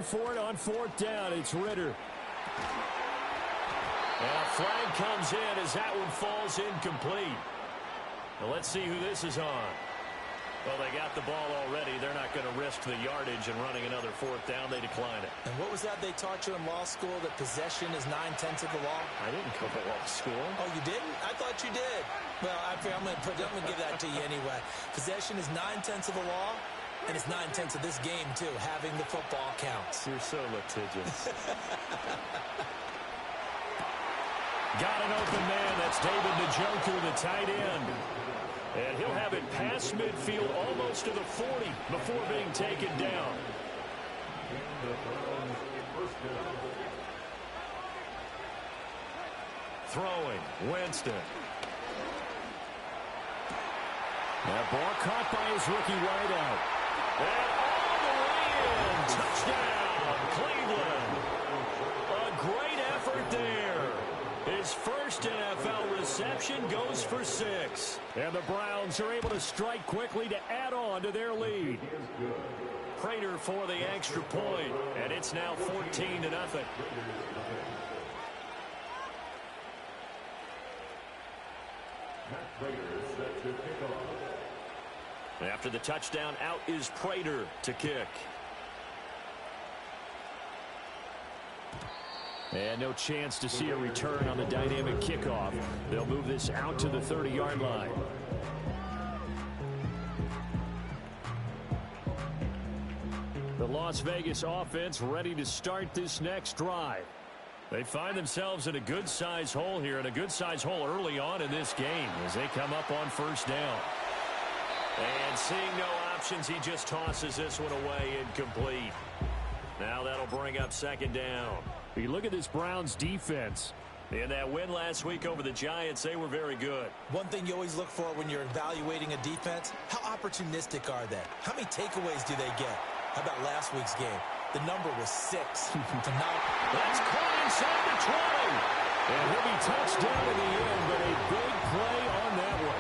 going for it on fourth down. It's Ritter. And a flag comes in as that one falls incomplete. Well, let's see who this is on. Well, they got the ball already. They're not going to risk the yardage and running another fourth down. They decline it. And what was that they taught you in law school, that possession is 9/10 of the law? I didn't go to law school. Oh, you didn't? I thought you did. Well, I'm going to give that to you anyway. Possession is 9/10 of the law, and it's 9/10 of this game, too. Having the football counts. You're so litigious. Got an open man. That's David Njoku, the tight end. And he'll have it past midfield almost to the 40 before being taken down. Throwing, Winston. That ball caught by his rookie wideout. And all the way in. Touchdown, Cleveland. A great effort there. His first NFL reception goes for 6. And the Browns are able to strike quickly to add on to their lead. Prater for the extra point, and it's now 14-0. After the touchdown, out is Prater to kick. And no chance to see a return on the dynamic kickoff. They'll move this out to the 30-yard line. The Las Vegas offense ready to start this next drive. They find themselves in a good-sized hole here, and a good-sized hole early on in this game as they come up on first down. And seeing no options, he just tosses this one away incomplete. Now that'll bring up second down. You look at this Browns defense. In that win last week over the Giants, they were very good. One thing you always look for when you're evaluating a defense, how opportunistic are they? How many takeaways do they get? How about last week's game? The number was 6 to 9. That's caught inside the 20. And he'll be touchdown in the end, but a big play on that one.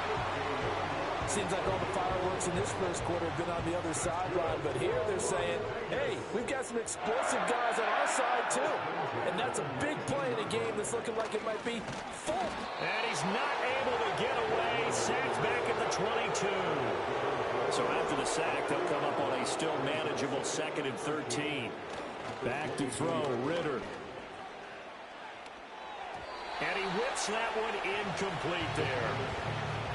Seems like all the fireworks in this first quarter have been on the other sideline, but here they're saying, hey, we've got some explosive guys on our side too. And that's a big play in a game that's looking like it might be full. And he's not able to get away. Sacked back at the 22. So after the sack, they'll come up on a still manageable 2nd and 13. Back to throw, Ritter. And he whips that one incomplete there.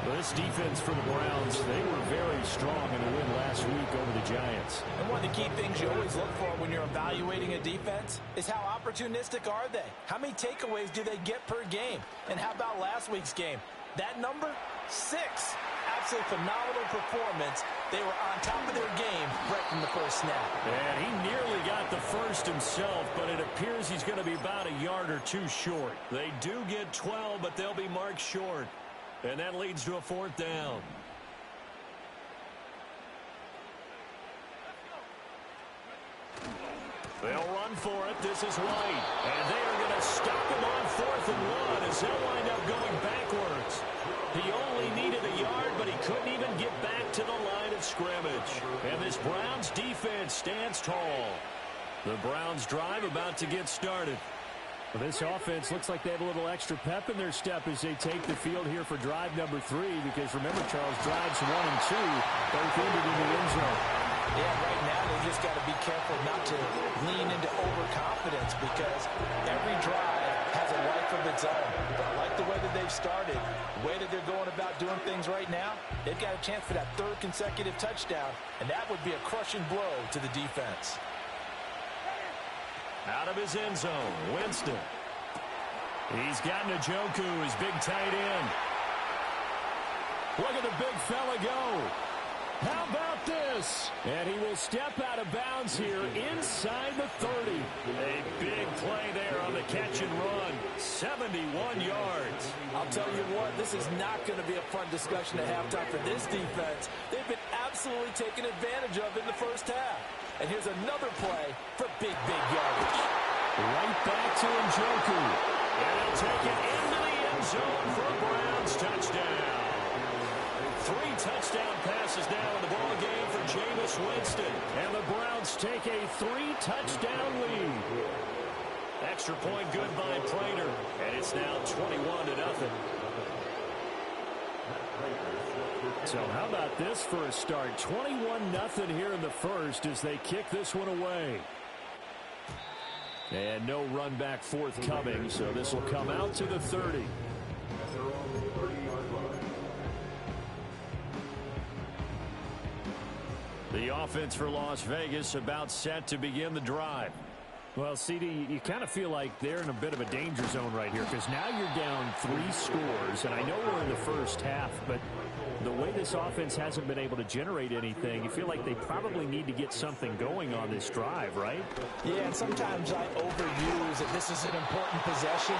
Well, this defense for the Browns, they were very strong in the win last week over the Giants. And one of the key things you always look for when you're evaluating a defense is how opportunistic are they? How many takeaways do they get per game? And how about last week's game? That number, 6. Absolutely phenomenal performance. They were on top of their game right from the first snap. And he nearly got the first himself, but it appears he's going to be about a yard or 2 short. They do get 12, but they'll be marked short. And that leads to a 4th down. They'll run for it. This is White. And they are going to stop him on 4th and 1 as they'll wind up going backwards. He only needed a yard, but he couldn't even get back to the line of scrimmage. And this Browns defense stands tall. The Browns drive about to get started. Well, this offense looks like they have a little extra pep in their step as they take the field here for drive number 3, because remember, Charles, drives 1 and 2 both ended in the end zone. Yeah, right now they just got to be careful not to lean into overconfidence, because every drive has a life of its own. But I like the way that they've started, the way that they're going about doing things right now. They've got a chance for that 3rd consecutive touchdown, and that would be a crushing blow to the defense. Out of his end zone, Winston. He's got Njoku, his big tight end. Look at the big fella go. How about this? And he will step out of bounds here inside the 30. A big play there on the catch and run. 71 yards. I'll tell you what, this is not going to be a fun discussion at halftime for this defense. They've been absolutely taken advantage of in the first half. And here's another play for big yardage. Right back to Njoku. And he'll take it into the end zone for a Browns touchdown. 3 touchdown passes now in the ball game for Jameis Winston. And the Browns take a 3-touchdown extra point good by Prater. And it's now 21-0. So how about this for a start? 21-0 here in the first as they kick this one away. And no run back forthcoming, so this will come out to the 30. The offense for Las Vegas about set to begin the drive. Well, CD, you kind of feel like they're in a bit of a danger zone right here because now you're down 3 scores, and I know we're in the first half, but the way this offense hasn't been able to generate anything, you feel like they probably need to get something going on this drive, right? Yeah, and sometimes I overuse that this is an important possession,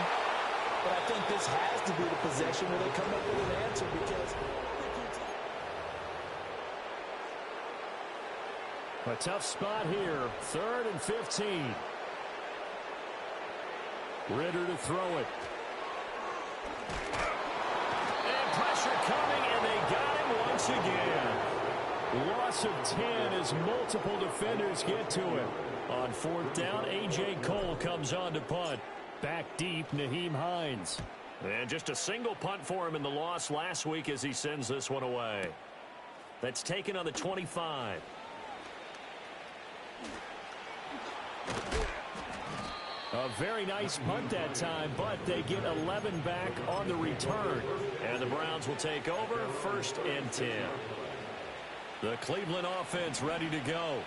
but I think this has to be the possession where they come up with an answer because a tough spot here, 3rd and 15. Ritter to throw it. And pressure coming, and they got him once again. Loss of 10 as multiple defenders get to him. On 4th down, A.J. Cole comes on to punt. Back deep, Nyheim Hines. And just a single punt for him in the loss last week as he sends this one away. That's taken on the 25. A very nice punt that time, but they get 11 back on the return. And the Browns will take over 1st and 10. The Cleveland offense ready to go.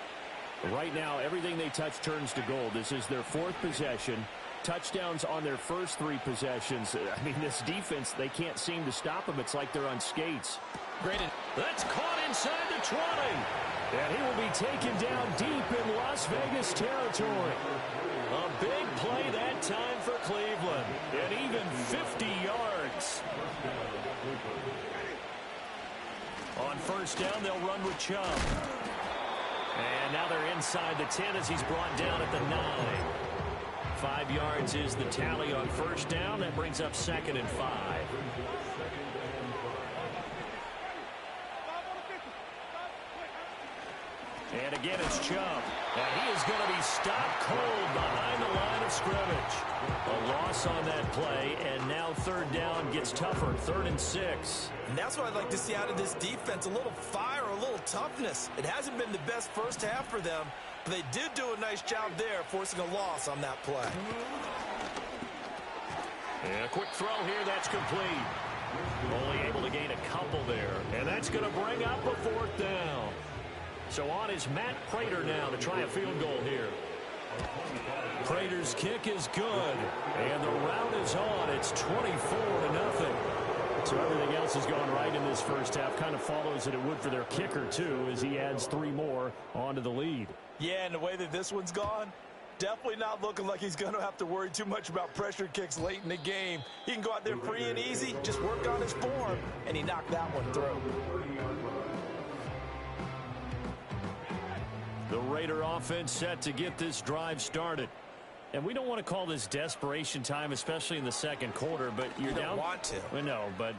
Right now, everything they touch turns to gold. This is their 4th possession. Touchdowns on their first 3 possessions. I mean, this defense, they can't seem to stop them. It's like they're on skates. great. That's caught inside the 20. And he will be taken down deep in Las Vegas territory. A big play that time for Cleveland. And even 50 yards. On 1st down, they'll run with Chubb. And now they're inside the 10 as he's brought down at the 9. 5 yards is the tally on 1st down. That brings up 2nd and 5. And again, it's Chubb. And he is going to be stopped cold behind the line of scrimmage. A loss on that play, and now 3rd down gets tougher, 3rd and 6. And that's what I'd like to see out of this defense, a little fire, a little toughness. It hasn't been the best first half for them, but they did do a nice job there, forcing a loss on that play. And a quick throw here, that's complete. Only able to gain a couple there, and that's going to bring up a 4th down. So on is Matt Prater now to try a field goal here. Prater's kick is good, and the route is on. It's 24-0. So everything else has gone right in this first half. Kind of follows that it would for their kicker, too, as he adds 3 more onto the lead. Yeah, and the way that this one's gone, definitely not looking like he's going to have to worry too much about pressure kicks late in the game. He can go out there free and easy, just work on his form, and he knocked that one through. The Raider offense set to get this drive started. And we don't want to call this desperation time, especially in the second quarter, but you're down. You don't want to. Well, no, but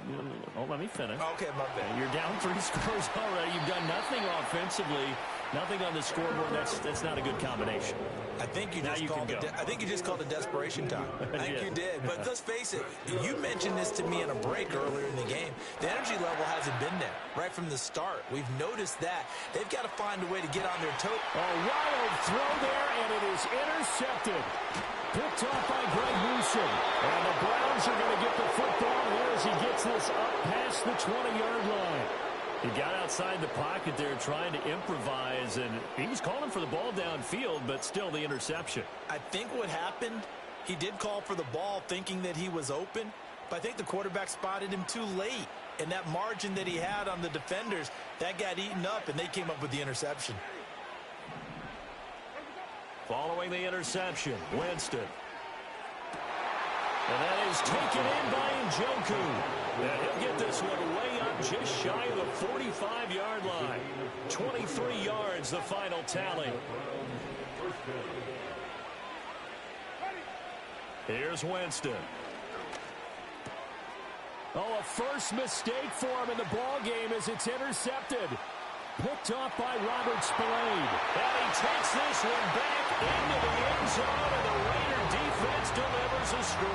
let me finish. Okay, my bad. You're down 3 scores already. You've done nothing offensively, nothing on the scoreboard. That's not a good combination. I think you just called it desperation time. I think you did. But let's face it, you mentioned this to me in a break earlier in the game. The energy level hasn't been there right from the start. We've noticed that. They've got to find a way to get on their toes. A wild throw there, and it is intercepted. Picked off by Greg Newsome. And the Browns are going to get the football here as he gets this up past the 20-yard line. He got outside the pocket there trying to improvise, and he was calling for the ball downfield, but still the interception. I think what happened, he did call for the ball thinking that he was open, but I think the quarterback spotted him too late. And that margin that he had on the defenders, that got eaten up, and they came up with the interception. Following the interception, Winston. And that is taken in by Njoku. And he'll get this one way up just shy of the 45-yard line. 23 yards, the final tally. Here's Winston. Oh, a first mistake for him in the ball game as it's intercepted. Picked off by Robert Spillane. And he takes this one back into the end zone, and the Raider defense defense delivers a score.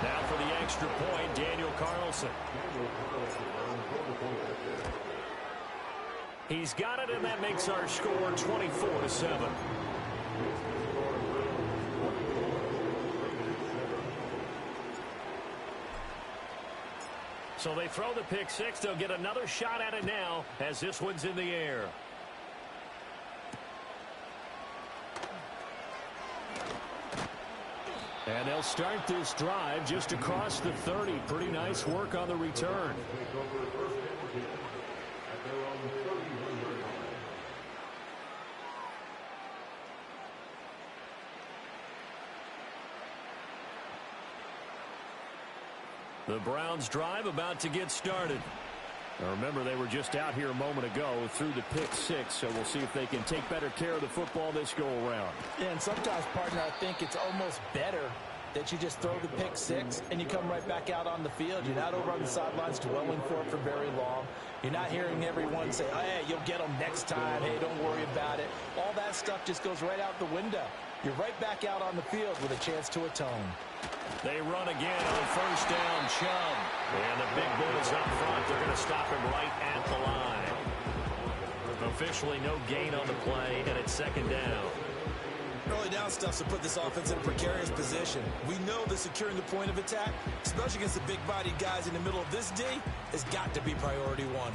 Now for the extra point, Daniel Carlson. He's got it, and that makes our score 24-7. So they throw the pick six. They'll get another shot at it now as this one's in the air. And they'll start this drive just across the 30. Pretty nice work on the return. The Browns drive about to get started. Now remember, they were just out here a moment ago through the pick six, so we'll see if they can take better care of the football this go-around. Yeah, and sometimes, partner, I think it's almost better that you just throw the pick six and you come right back out on the field. You're not over on the sidelines dwelling for it for very long. You're not hearing everyone say, oh, hey, you'll get them next time. Hey, don't worry about it. All that stuff just goes right out the window. You're right back out on the field with a chance to atone. They run again on first down, Chubb. And the big boys up front, they're going to stop him right at the line. Officially no gain on the play, and it's second down. Early down stuff's to put this offense in a precarious position. We know that securing the point of attack, especially against the big-bodied guys in the middle of this D, has got to be priority one.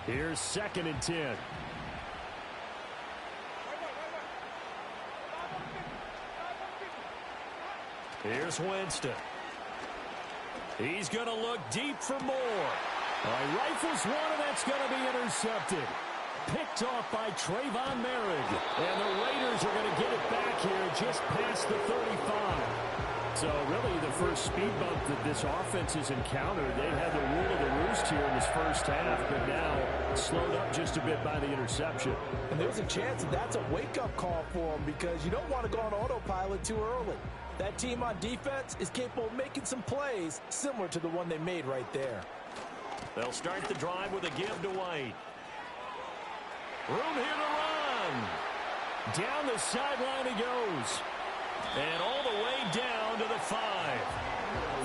Here's 2nd and 10. Here's Winston. He's going to look deep for more. Rifles one, and that's going to be intercepted. Picked off by Trayvon Merrick. And the Raiders are going to get it back here just past the 35. So really the first speed bump that this offense has encountered. They had the rule of the roost here in this first half, but now slowed up just a bit by the interception. And there's a chance that that's a wake-up call for them because you don't want to go on autopilot too early. That team on defense is capable of making some plays similar to the one they made right there. They'll start the drive with a give to White. Room here to run. Down the sideline he goes. And all the way down to the 5.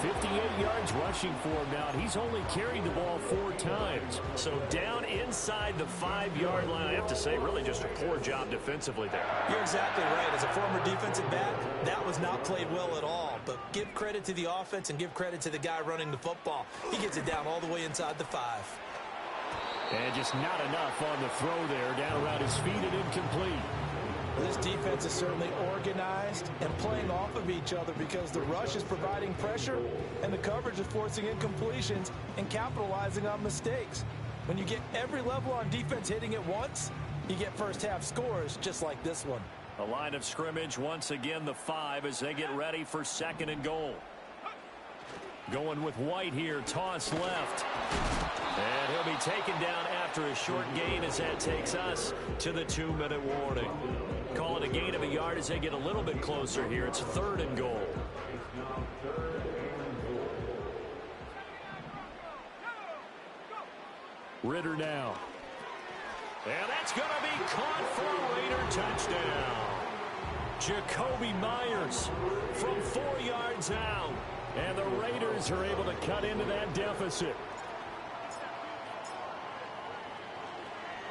58 yards rushing for him now. He's only carried the ball 4 times. So down inside the 5-yard line. I have to say, really just a poor job defensively there. You're exactly right. As a former defensive back, that was not played well at all. But give credit to the offense and give credit to the guy running the football. He gets it down all the way inside the 5. And just not enough on the throw there. Down around his feet and incomplete. This defense is certainly organized and playing off of each other because the rush is providing pressure and the coverage is forcing incompletions and capitalizing on mistakes. When you get every level on defense hitting at once, you get first-half scores just like this one. A line of scrimmage once again, the 5 as they get ready for 2nd and goal. Going with White here, toss left. And he'll be taken down after a short gain as that takes us to the 2-minute warning. Call it a gain of a yard as they get a little bit closer here. It's 3rd and goal. Ritter now. And that's going to be caught for a Raider touchdown. Jacoby Myers from 4 yards out. And the Raiders are able to cut into that deficit.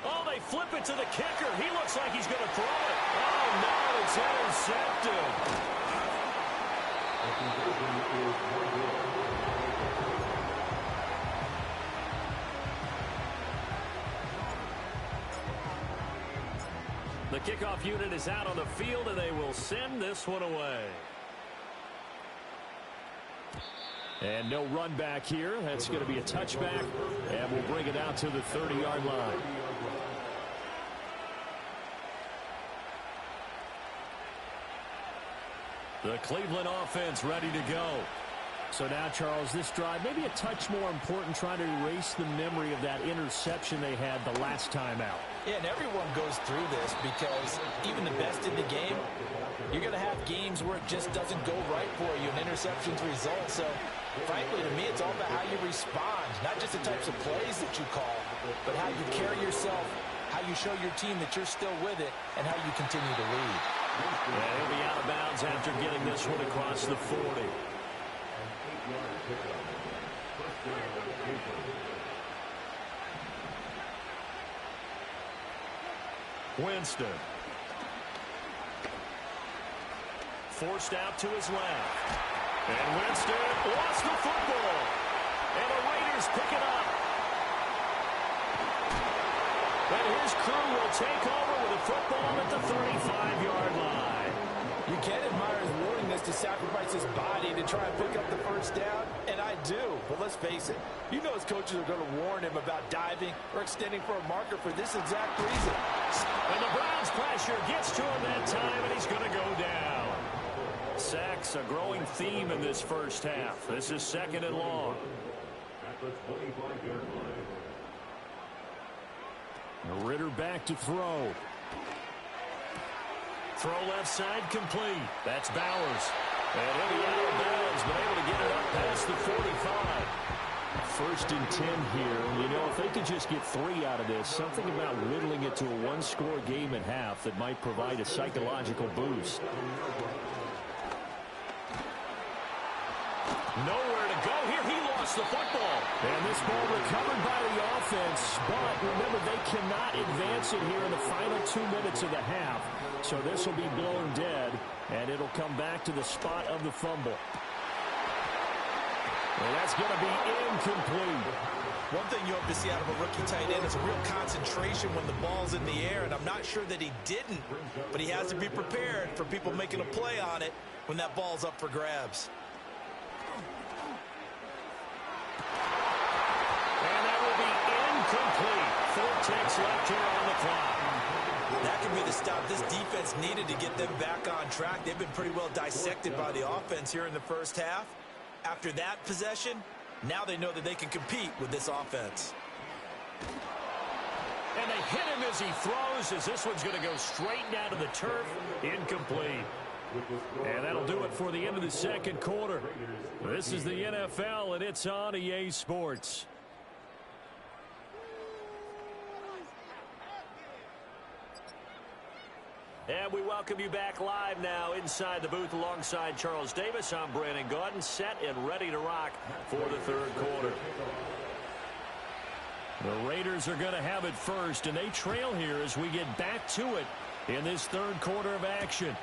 Oh, they flip it to the kicker. He looks like he's going to throw it. Oh, no, it's intercepted. The kickoff unit is out on the field, and they will send this one away. And no run back here. That's going to be a touchback, and we'll bring it out to the 30-yard line. The Cleveland offense ready to go. So now, Charles, this drive maybe a touch more important, trying to erase the memory of that interception they had the last time out. Yeah, and everyone goes through this because even the best in the game, you're going to have games where it just doesn't go right for you, and interceptions result. So, frankly, to me, it's all about how you respond, not just the types of plays that you call, but how you carry yourself, how you show your team that you're still with it, and how you continue to lead. Yeah, he'll be out of bounds yards after getting this one across the 40. Winston. Forced out to his left. And Winston lost the football. And the Raiders pick it up. And his crew will take over with the football at the 35-yard line. You can admire his willingness to sacrifice his body to try and pick up the first down, and I do. But let's face it, you know his coaches are going to warn him about diving or extending for a marker for this exact reason. And the Browns' pressure gets to him that time, and he's going to go down. Sacks, a growing theme in this first half. This is 2nd and long. Ritter back to throw. Throw left side complete. That's Bowers. And he'll be out of bounds, but able to get it up past the 45. 1st and 10 here. You know, if they could just get 3 out of this, something about whittling it to a one-score game at half that might provide a psychological boost. Nowhere to go here. He lost the football. And this ball recovered by the offense. But remember, they cannot advance it here in the final 2 minutes of the half. So this will be blown dead, and it'll come back to the spot of the fumble. And that's going to be incomplete. One thing you hope to see out of a rookie tight end is a real concentration when the ball's in the air, and I'm not sure that he didn't, but he has to be prepared for people making a play on it when that ball's up for grabs. And that will be incomplete. 4 ticks left here on the clock. That could be the stop this defense needed to get them back on track. They've been pretty well dissected by the offense here in the first half. After that possession, now they know that they can compete with this offense. And they hit him as he throws, as this one's going to go straight down to the turf. Incomplete. And that'll do it for the end of the second quarter. This is the NFL, and it's on EA Sports. And we welcome you back live now inside the booth alongside Charles Davis. I'm Brandon Gaudin, set and ready to rock for the third quarter. The Raiders are going to have it first, and they trail here as we get back to it in this third quarter of action.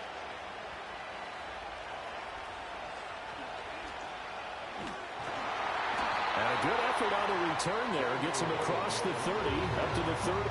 And a good effort on the return there. Gets him across the 30, up to the 30.